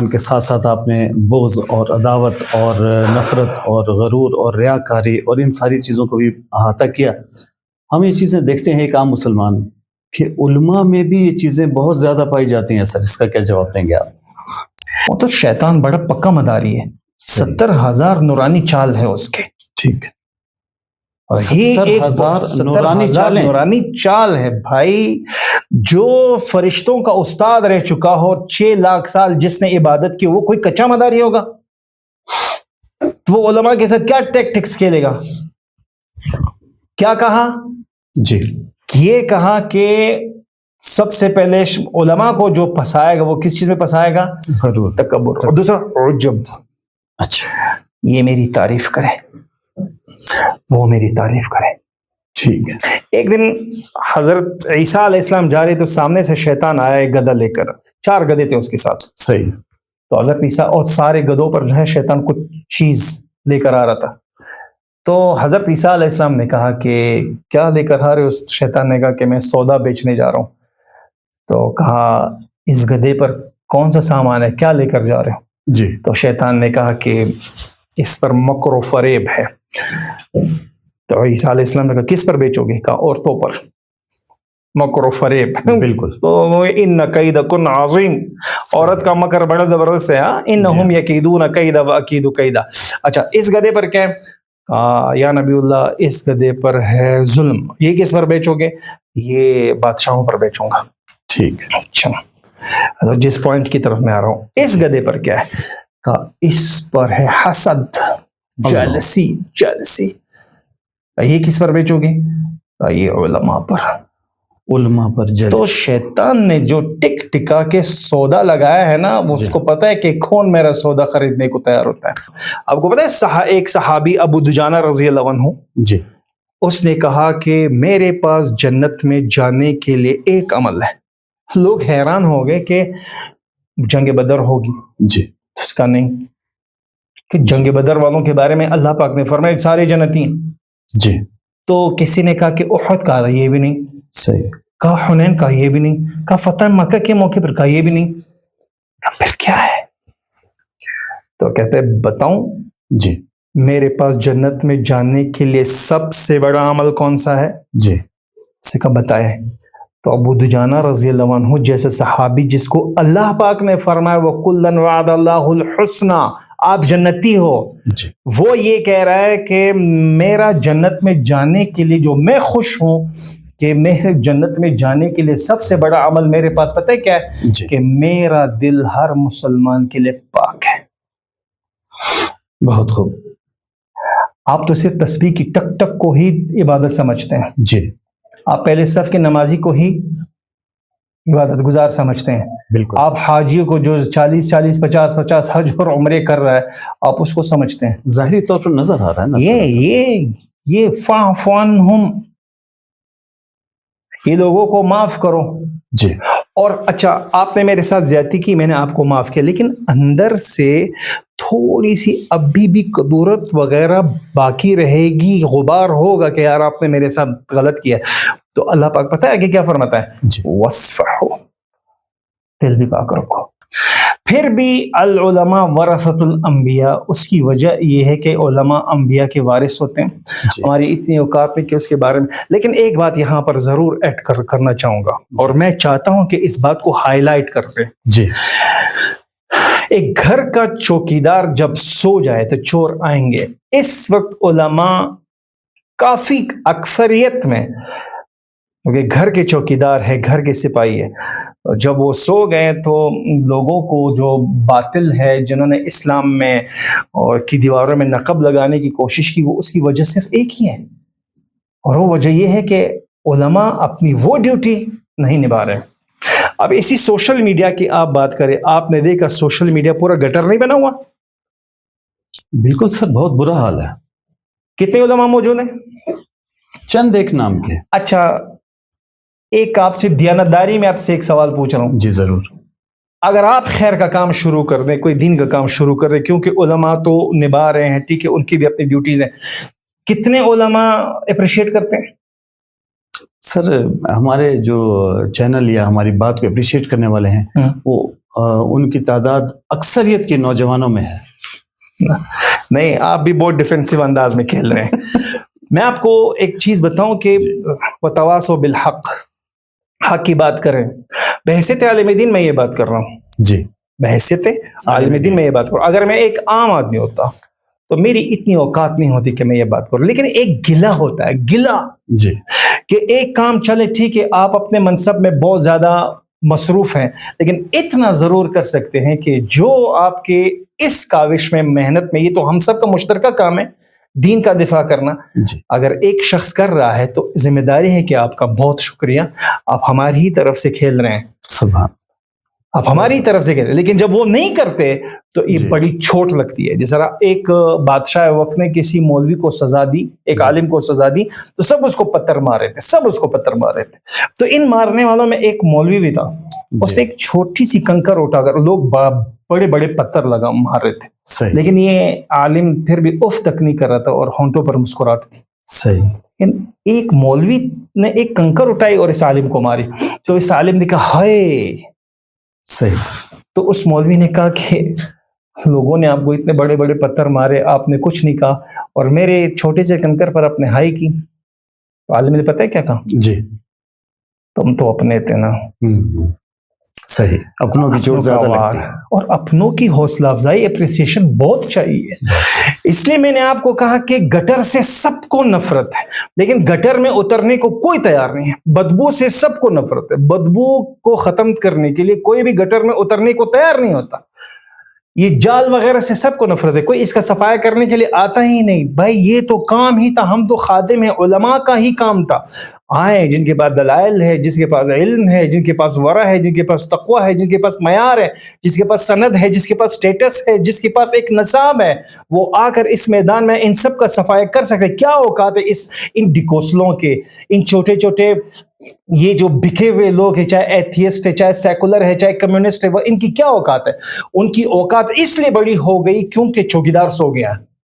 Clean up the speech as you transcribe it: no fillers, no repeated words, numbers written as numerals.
ایمان کے ساتھ ساتھ آپ نے بغض اور عداوت اور نفرت اور غرور اور ریاکاری اور ان ساری چیزوں کو بھی احاطہ کیا. ہم یہ چیزیں دیکھتے ہیں ایک عام مسلمان کہ علماء میں بھی یہ چیزیں بہت زیادہ پائی جاتی ہیں. سر اس کا کیا جواب دیں گے آپ؟ وہ تو شیطان بڑا پکا مداری ہے. 70,000 نورانی چال ہے اس کے. ٹھیک ہے. 70,000 نورانی چال ہے بھائی. جو فرشتوں کا استاد رہ چکا ہو 6 لاکھ سال جس نے عبادت کی وہ کوئی کچا مداری ہوگا؟ وہ علماء کے ساتھ کیا ٹیکٹکس کھیلے گا؟ کیا کہا جی؟ یہ کہا کہ سب سے پہلے علماء کو جو پھنسائے گا وہ کس چیز میں پھنسائے گا؟ تکبر. اور دوسرا عجب. اچھا یہ میری تعریف کرے وہ میری تعریف کرے. ٹھیک ہے. ایک دن حضرت عیسیٰ علیہ السلام جا رہے تو سامنے سے شیطان آیا ایک گدھا لے کر. 4 گدھے تھے اس کے ساتھ. صحیح. تو حضرت عیسیٰ اور سارے گدھوں پر جو ہے شیطان کچھ چیز لے کر آ رہا تھا. تو حضرت عیسیٰ علیہ السلام نے کہا کہ کیا لے کر آ رہے ہو؟ شیطان نے کہا کہ میں سودا بیچنے جا رہا ہوں. تو کہا اس گدھے پر کون سا سامان ہے، کیا لے کر جا رہے ہو؟ جی. تو شیطان نے کہا کہ اس پر مکر و فریب ہے. تو عیسیٰ علیہ السلام نے کہا کس پر بیچو گے؟ کہا عورتوں پر. مکر و فریب. بالکل. تو ان کیدکن عظیم. عورت کا مکر بڑا زبردست ہے. انہم یکیدون کیدا واکید کیدا. اچھا اس گدھے پر کیا ہے؟ یا نبی اللہ اس گدھے پر ہے ظلم. یہ کس پر بیچو گے؟ یہ بادشاہوں پر بیچوں گا. ٹھیک. اچھا جس پوائنٹ کی طرف میں آ رہا ہوں، اس گدھے پر کیا ہے؟ کہا اس پر ہے حسد، جیلسی. یہ کس پر بیچو گے؟ کہا یہ علماء پر جیلسی. تو شیطان نے جو ٹک ٹکا کے سودا لگایا ہے نا، اس کو پتا ہے کہ کون میرا سودا خریدنے کو تیار ہوتا ہے. آپ کو پتا ہے ایک صحابی ابو دجانہ رضی اللہ عنہ، جی، اس نے کہا کہ میرے پاس جنت میں جانے کے لیے ایک عمل ہے. لوگ حیران ہو گئے کہ جنگ بدر ہوگی. جی. اس کا نہیں کہ جنگ بدر والوں کے بارے میں اللہ پاک نے فرمایا سارے جنتی ہیں. جی. تو کسی نے کہا کہ احد کا یہ بھی نہیں. صحیح. کہا حنین کا یہ بھی نہیں. کہا فتح مکہ کے موقع پر کا یہ بھی نہیں. پھر کیا ہے؟ تو کہتے بتاؤں؟ جی. میرے پاس جنت میں جانے کے لیے سب سے بڑا عمل کون سا ہے؟ جی. سے کہا بتائے. تو ابو دجانہ رضی اللہ عنہ جیسے صحابی جس کو اللہ پاک نے فرمایا وَكُلًّا وَعَدَ اللَّهُ الْحُسْنَى، آپ جنتی ہو، جی، وہ یہ کہہ رہا ہے کہ میرا جنت میں جانے کے لیے جو میں خوش ہوں کہ میرے جنت میں جانے کے لیے سب سے بڑا عمل میرے پاس پتہ ہے کیا ہے؟ جی، کہ میرا دل ہر مسلمان کے لیے پاک ہے. بہت خوب. آپ تو صرف تسبیح کی ٹک ٹک کو ہی عبادت سمجھتے ہیں. جی. آپ پہلے صف کے نمازی کو ہی عبادت گزار سمجھتے ہیں. بالکل. آپ حاجیوں کو جو 40 50 حج اور عمرے کر رہا ہے آپ اس کو سمجھتے ہیں. ظاہری طور پر نظر آ رہا ہے نا یہ فاعف عنہم، یہ لوگوں کو معاف کرو. جی. اور اچھا آپ نے میرے ساتھ زیادتی کی، میں نے آپ کو معاف کیا، لیکن اندر سے تھوڑی سی ابھی بھی کدورت وغیرہ باقی رہے گی، غبار ہوگا کہ یار آپ نے میرے ساتھ غلط کیا. تو اللہ پاک پتہ ہے کہ کیا فرماتا ہے؟ جی. وَاصْفَحُوا، دل بھی پاک رکھو. پھر بھی العلماء ورثۃ الانبیاء، اس کی وجہ یہ ہے کہ علماء انبیاء کے وارث ہوتے ہیں. جی. ہماری اتنی اوقات میں کہ اس کے بارے میں، لیکن ایک بات یہاں پر ضرور ایڈ کرنا چاہوں گا اور میں چاہتا ہوں کہ اس بات کو ہائی لائٹ کر دیں. جی. ایک گھر کا چوکیدار جب سو جائے تو چور آئیں گے. اس وقت علماء کافی اکثریت میں، کیونکہ گھر کے چوکیدار ہے، گھر کے سپاہی ہے، جب وہ سو گئے تو لوگوں کو جو باطل ہے جنہوں نے اسلام میں اور کی دیواروں میں نقب لگانے کی کوشش کی، وہ اس کی وجہ صرف ایک ہی ہے، اور وہ وجہ یہ ہے کہ علماء اپنی وہ ڈیوٹی نہیں نبھا رہے. اب اسی سوشل میڈیا کی آپ بات کریں، آپ نے دیکھا سوشل میڈیا پورا گٹر نہیں بنا ہوا؟ بالکل سر، بہت برا حال ہے. کتنے علماء موجود ہیں؟ چند ایک نام کے. اچھا ایک آپ سے دیانتداری میں آپ سے ایک سوال پوچھ رہا ہوں. جی ضرور. اگر آپ خیر کا کام شروع کر دیں، کوئی دین کا کام شروع کر دیں، کیونکہ علماء تو نبھا رہے ہیں، ٹھیک ہے، ان کی بھی اپنی ڈیوٹیز ہیں، کتنے علماء اپریشیٹ کرتے ہیں؟ سر ہمارے جو چینل یا ہماری بات کو اپریشیٹ کرنے والے ہیں وہ ان کی تعداد اکثریت کے نوجوانوں میں ہے. نہیں, آپ بھی بہت ڈیفینسو انداز میں کھیل رہے ہیں. میں آپ کو ایک چیز بتاؤں کہ وتواصوا بالحق, حق کی بات کریں. بحیثیت عالم دین میں یہ بات کر رہا ہوں. جی, بحیثیت عالم دین میں یہ بات کروں. اگر میں ایک عام آدمی ہوتا تو میری اتنی اوقات نہیں ہوتی کہ میں یہ بات کروں. لیکن ایک گلہ ہوتا ہے, گلہ, جی, کہ ایک کام چلے ٹھیک ہے آپ اپنے منصب میں بہت زیادہ مصروف ہیں, لیکن اتنا ضرور کر سکتے ہیں کہ جو آپ کے اس کاوش میں, محنت میں, یہ تو ہم سب کا مشترکہ کام ہے دین کا دفاع کرنا. جی, اگر ایک شخص کر رہا ہے تو ذمہ داری ہے کہ آپ کا بہت شکریہ, آپ ہماری ہی طرف سے کھیل رہے ہیں, سبحان, آپ ہماری طرف سے کہہ رہے ہیں. لیکن جب وہ نہیں کرتے تو یہ جی, بڑی چھوٹ لگتی ہے. جس طرح ایک بادشاہ وقت نے کسی مولوی کو سزا دی, ایک عالم کو سزا دی, تو سب اس کو پتھر مارے تھے, سب اس کو پتھر مارے تھے. تو ان مارنے والوں میں ایک مولوی بھی تھا, اس نے ایک چھوٹی سی کنکر اٹھا کر, لوگ بڑے بڑے پتھر لگا مار رہے تھے, صحیح, لیکن یہ عالم پھر بھی اف تک نہیں کر رہا تھا اور ہونٹوں پر مسکراہٹ تھی. صحیح, لیکن ایک مولوی نے ایک کنکر اٹھائی اور اس عالم کو ماری, تو اس عالم نے کہا ہائے. صحیح, تو اس مولوی نے کہا کہ لوگوں نے آپ کو اتنے بڑے بڑے پتھر مارے, آپ نے کچھ نہیں کہا, اور میرے چھوٹے سے کنکر پر آپ نے ہائی کی. تو عالم نے پتہ ہے کیا کہا, جی, تم تو اپنے تھے نا. صحیح, اپنوں کی چوٹ زیادہ لگتی ہے. اور اپنوں کی حوصلہ افزائی, اپریسیشن بہت چاہیے. اس لیے میں نے آپ کو کہا کہ گٹر سے سب کو نفرت ہے, لیکن گٹر میں اترنے کو کوئی تیار نہیں ہے. بدبو سے سب کو نفرت ہے, بدبو کو ختم کرنے کے لیے کوئی بھی گٹر میں اترنے کو تیار نہیں ہوتا. یہ جال وغیرہ سے سب کو نفرت ہے, کوئی اس کا صفایا کرنے کے لیے آتا ہی نہیں. بھائی یہ تو کام ہی تھا, ہم تو خادم ہیں, علماء کا ہی کام تھا. آئے جن کے پاس دلائل ہے, جس کے پاس علم ہے, جن کے پاس ورع ہے, جن کے پاس تقویٰ ہے, جن کے پاس معیار ہے, جس کے پاس سند ہے, جس کے پاس سٹیٹس ہے, جس کے پاس ایک نصاب ہے, وہ آ کر اس میدان میں ان سب کا صفایا کر سکتے. کیا اوقات ہے ان ڈیکوسلوں کے, ان چھوٹے چھوٹے یہ جو بکھے ہوئے لوگ ہیں, چاہے ایتھیسٹ ہے, چاہے سیکولر ہے, چاہے کمیونسٹ ہے, وہ ان کی کیا اوقات ہے. ان کی اوقات اس لیے بڑی ہو گئی کیونکہ چوکیدار سو گیا ہے.